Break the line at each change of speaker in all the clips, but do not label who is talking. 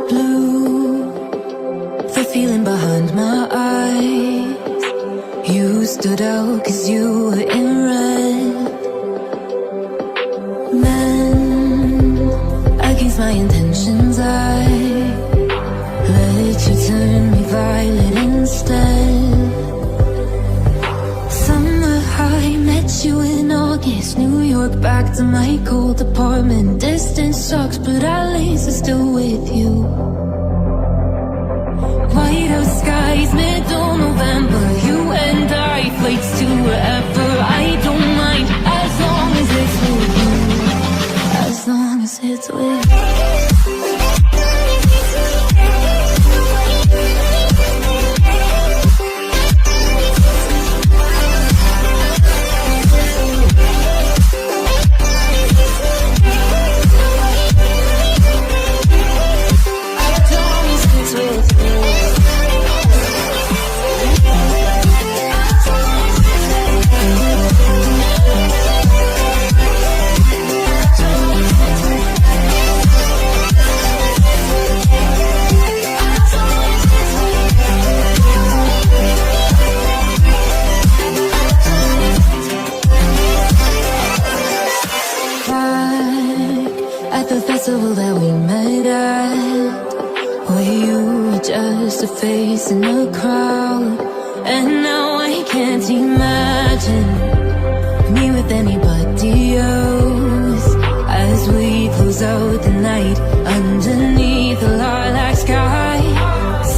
Blue, the feeling behind my eyes. You stood out 'cause you were in red. Men, against my intentions, I let you turn me violet instead. Summer high, met you in August. New York, back to my cold apartment. Distance sucks, but at least I'm still with you. White out skies, middle November. You and I, flights to wherever. I don't mind, as long as it's with you. As long as it's with you. At the festival that we met at, where you were just a face in the crowd. And now I can't imagine me with anybody else. As we close out the night underneath the lilac sky.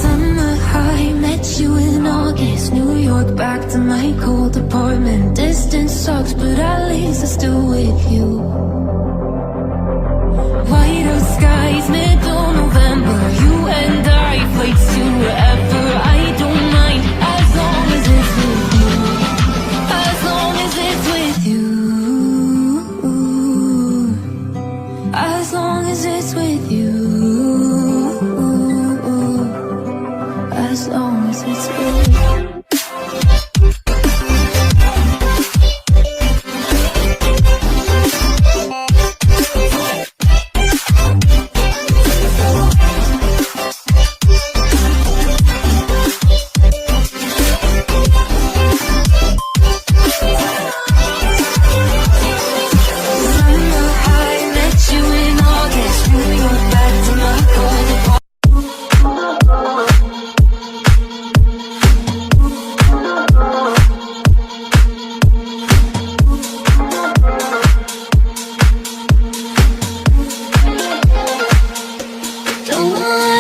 Summer high, met you in August. New York, back to my cold apartment. Distance sucks, but at least I'm still with you. White out skies, middle November. You and I, flights to wherever. I don't mind, as long as it's with you. As long as it's with you. As long as it's with you. As long as it's with you. Don't